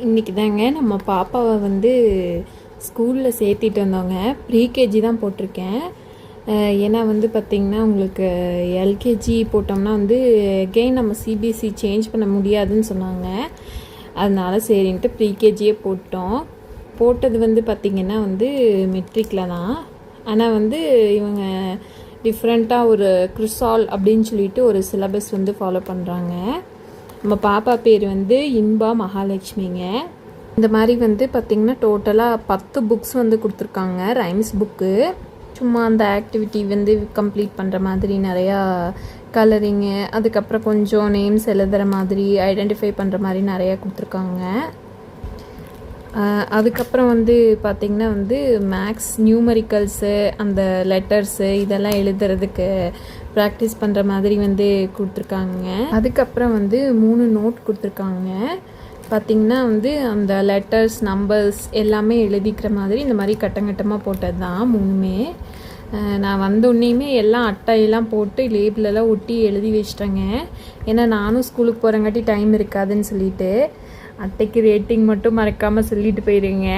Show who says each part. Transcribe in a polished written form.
Speaker 1: இன்றைக்கி தாங்க நம்ம பாப்பாவை வந்து ஸ்கூலில் சேர்த்திட்டு வந்தோங்க. ப்ரீகேஜி தான் போட்டிருக்கேன். ஏன்னா வந்து பார்த்திங்கன்னா உங்களுக்கு எல்கேஜி போட்டோம்னா வந்து எகெயின் நம்ம சிபிஎஸ்சி சேஞ்ச் பண்ண முடியாதுன்னு சொன்னாங்க. அதனால சரின்ட்டு ப்ரீகேஜியே போட்டது வந்து பார்த்திங்கன்னா வந்து மெட்ரிக்கில் தான். ஆனால் வந்து இவங்க டிஃப்ரெண்ட்டாக ஒரு கிறிசால் அப்படின்னு சொல்லிட்டு ஒரு சிலபஸ் வந்து ஃபாலோ பண்ணுறாங்க. நம்ம பாப்பா பேர் வந்து இன்பா மகாலட்சுமிங்க. இந்த மாதிரி வந்து பார்த்திங்கன்னா டோட்டலாக 10 புக்ஸ் வந்து கொடுத்துருக்காங்க, ரைம்ஸ் புக்கு. சும்மா அந்த ஆக்டிவிட்டி வந்து கம்ப்ளீட் பண்ணுற மாதிரி நிறையா கலரிங்கு, அதுக்கப்புறம் கொஞ்சம் நேம்ஸ் எழுதுகிற மாதிரி, ஐடென்டிஃபை பண்ணுற மாதிரி நிறையா கொடுத்துருக்காங்க. அதுக்கப்புறம் வந்து பார்த்திங்கன்னா வந்து மேக்ஸ் நியூமரிக்கல்ஸு, அந்த லெட்டர்ஸு இதெல்லாம் எழுதுறதுக்கு ப்ராக்டிஸ் பண்ணுற மாதிரி வந்து கொடுத்துருக்காங்க. அதுக்கப்புறம் வந்து 3 நோட் கொடுத்துருக்காங்க. பார்த்திங்கன்னா வந்து அந்த லெட்டர்ஸ் நம்பர்ஸ் எல்லாமே எழுதிக்கிற மாதிரி இந்த மாதிரி கட்டங்கட்டமாக போட்டது தான் 3மே. நான் வந்தோடனேயுமே எல்லாம் அட்டையெல்லாம் போட்டு லேபிளெல்லாம் ஒட்டி எழுதி வச்சிட்டேங்க. ஏன்னா நானும் ஸ்கூலுக்கு போகிறங்காட்டி டைம் இருக்காதுன்னு சொல்லிட்டு அட்டைக்கு ரேட்டிங் மட்டும் மறக்காமல் சொல்லிட்டு போயிடுங்க.